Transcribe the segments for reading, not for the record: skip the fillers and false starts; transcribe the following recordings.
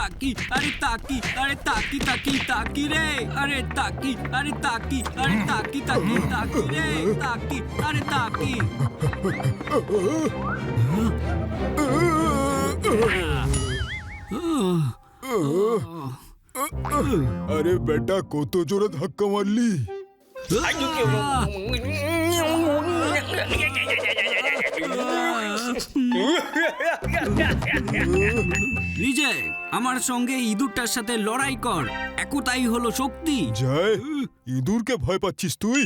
ताकी अरे ताकी अरे ताकी ताकी ताकी रे अरे ताकी अरे ताकी अरे ताकी ताकी ताकी रे ताकी अरे ताकी আরে বেটা কত জোরে ধাক্কা মারলি? বিজয় আমার সঙ্গে ইঁদুরটার সাথে লড়াই কর, একতাই হলো শক্তি। জয়, ইঁদুরকে ভয় পাচ্ছিস তুই?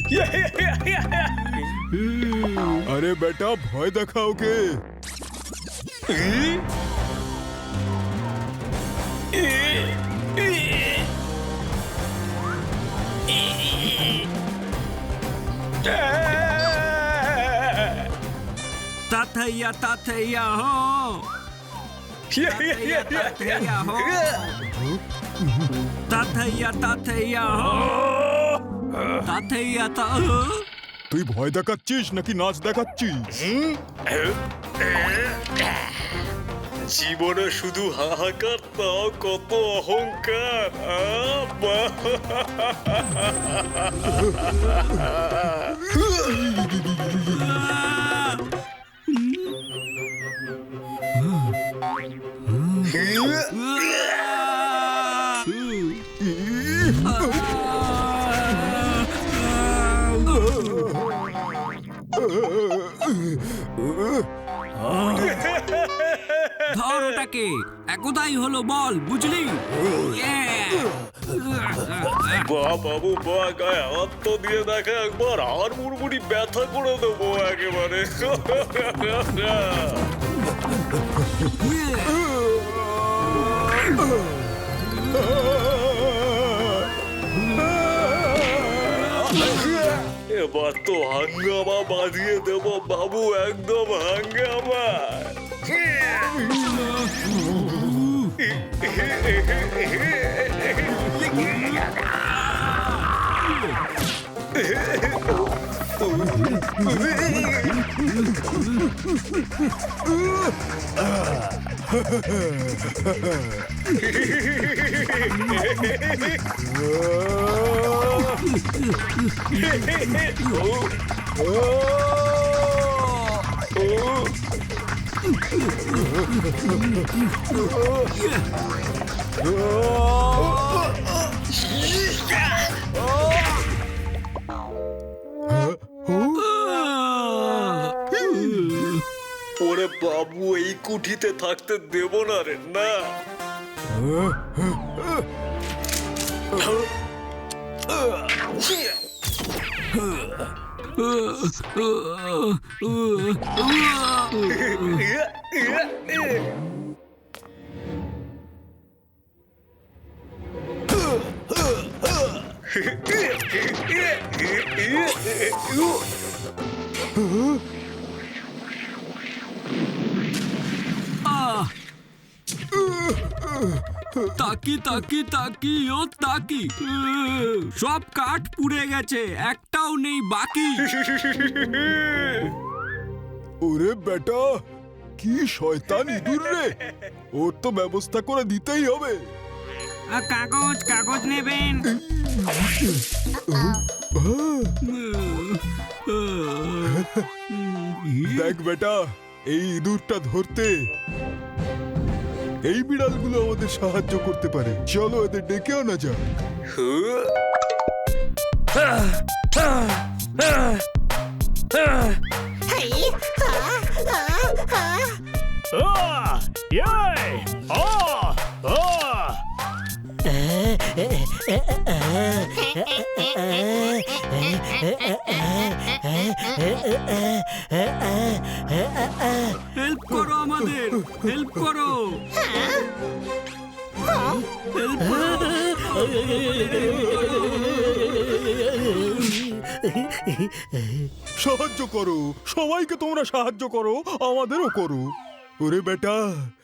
আরে বেটা ভয় দেখা ওকে। ताथैया ताथैया हो ताथैया हो ताथैया ताथैया हो ताथैया ता তুই ভয় দেখাচ্ছিস নাকি নাচ দেখাচ্ছিস? জীবনে শুধু হাহাকার, তাও কত অহংকার। ধর ওটাকে, একতাই হলো বল, বুঝলি? বাহ বাবু বাহ, গায়ে হাত তো দিয়ে দেখা একবার, আর মুড়মুড়ি ব্যথা করে দেবো একেবারে। এবার তো হাঙ্গামা বাঁধিয়ে দেবো বাবু, একদম হাঙ্গামা। ওরে বাবু, এই কুঠিতে থাকতে দেব না রে, না। তাকি তাকি তাকি ও তাকি, সব কাঠ পুড়ে গেছে, একটাও নেই বাকি। ওরে বেটা, কি শয়তান ইঁদুর রে, ওর তো ব্যবস্থা করে দিতেই হবে। কাগজ কাগজ নেবেন? দেখ বেটা, এই ইঁদুরটা ধরতে এই বিড়ালগুলো আমাদের সাহায্য করতে পারে। চলো এদের ডেকে আনা যাক। হেল্প করো আমাদের, হেল্প করো, হেল্প করো। সাহায্য করো, সবাইকে তোমরা সাহায্য করো, আমাদেরও করো। ওরে বেটা,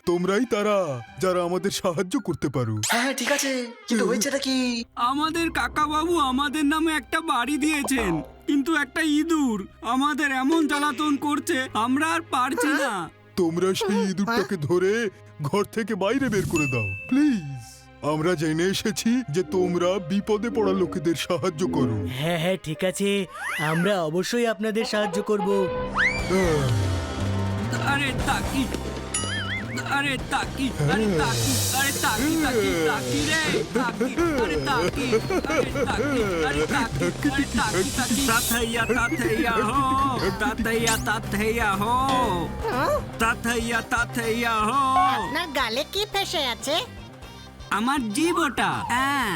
তোমরাই তারা যারা আমাদের সাহায্য করতে পারো। হ্যাঁ ঠিক আছে, কিন্তু হয়েছেটা কি? আমাদের কাকা বাবু আমাদের নামে একটা বাড়ি দিয়েছেন, কিন্তু একটা ইঁদুর আমাদের এমন জ্বালাতন করছে, আমরা আর পারছি না। তোমরা সেই ইঁদুরটাকে ধরে ঘর থেকে বাইরে বের করে দাও প্লিজ। আমরা জেনে এসেছি যে তোমরা বিপদে পড়া লোকেদের সাহায্য করো। হ্যাঁ হ্যাঁ ঠিক আছে, আমরা অবশ্যই আপনাদের সাহায্য করব। আরে তাকি, আরে তাকি, আরে তাকি, আরে তাকি তাকি তাকি রে তাকি, আরে তাকি, আরে তাকি, আরে তাকি, আরে তাকি তাকি। তাথাইয়া তাথাইয়া হো, তাথাইয়া তাথাইয়া হো, তাথাইয়া তাথাইয়া হো। আপনার গালে কি ফেসে আছে? আমার জিভ ওটা। হ্যাঁ,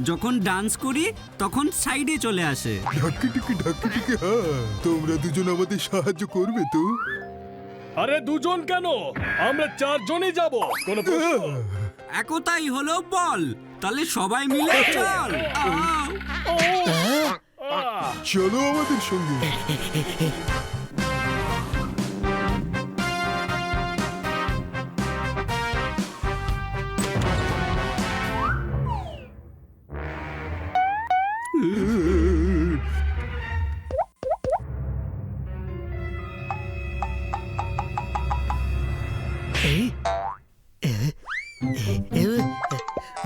যখন ডান্স করি তখন সাইডে চলে আসে। ঢাকি টিকি হ্যাঁ, তোমরা দুজন আমাদের সাহায্য করবে তো? আরে দুজন কেন, আমরা চারজনই যাব। কোনো প্রশ্ন? একতাই হলো বল, তাহলে সবাই মিলে চল। চলো আমাদের সঙ্গে।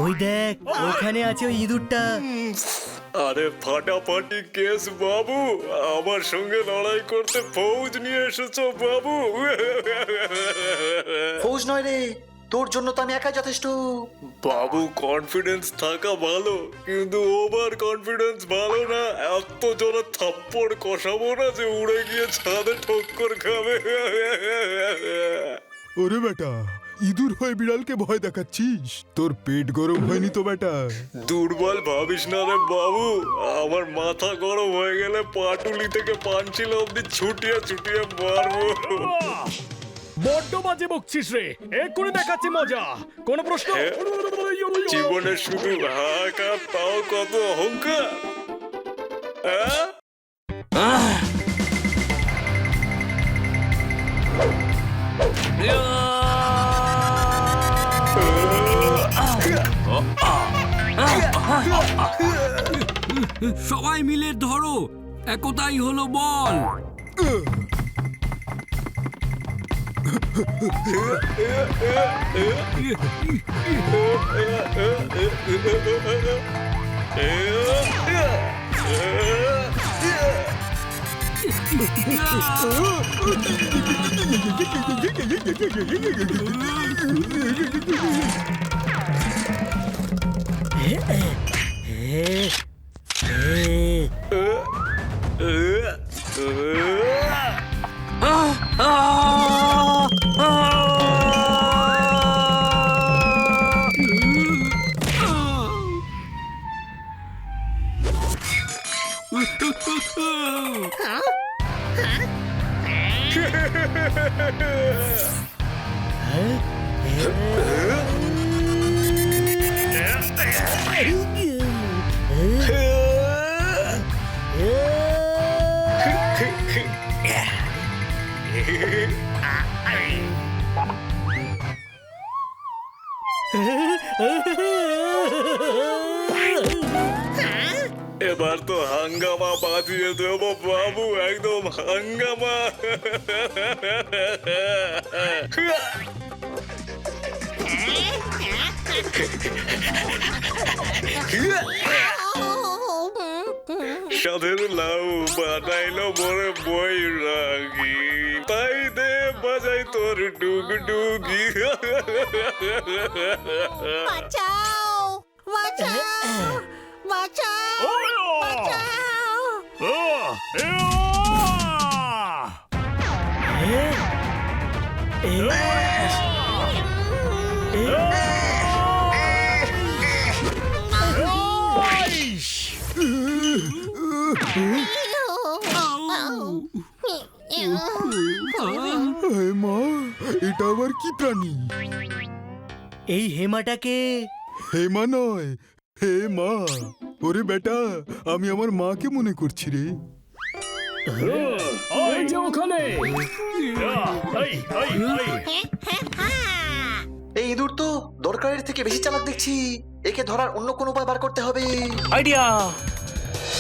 ওই দেখ, ওখানে আছে ওই ইঁদুরটা। আরে ফাটাফাটি কেস বাবু, আমার সঙ্গে লড়াই করতে ফৌজ নিয়ে এসেছো বাবু। ফৌজ নয় রে, তোর জন্য তো আমি একা যথেষ্ট। বাবু কনফিডেন্স থাকা ভালো, কিন্তু ওভার কনফিডেন্স ভালো না। এত জোরে থাপ্পড় কষাবো না যে উড়ে গিয়ে ছাদে ঠক্কর খাবে। ওরে বেটা, ইঁদুর হয়ে বিড়ালকে ভয় দেখাচ্ছিস? তোর পেট গরম হয়নি তো বেটা? দুর্বল ভাবিস না রে বাবু, আমার মাথা গরম হয়ে গেলে পাটুলি থেকে পাঞ্চিল অব্দি ছুটিয়ে ছুটিয়ে মারবো। বড্ড বাজে বকছিস রে, এক্ষুনি দেখাচ্ছি মজা। কোনো প্রশ্ন? জীবনে শুধু হাহাকার, তাও কত অহংকার। হ্যাঁ? সবাই মিলে ধরো, একতাই হলো বল। এবার তো হাঙ্গামা বাজিয়ে দেবো বাবু, একদম হাঙ্গামা। সাধের লাউ বানাইলো বড় বই রাগি, তাই দে বাজাই তোর ডুগডুগি। বাঁচাও, বাঁচাও, বাঁচাও, বাঁচাও। মা, এটা আবার কি প্রাণী? এই হেমাটাকে হেমা নয়, হে মা। ওরে বেটা, আমি আমার মাকে মনে করছি রে। ওই যে ওখানে। এই ইঁদুর তো দরকারের থেকে বেশি চালাক দেখছি। একে ধরার অন্য কোনো উপায় বার করতে হবে। আইডিয়া!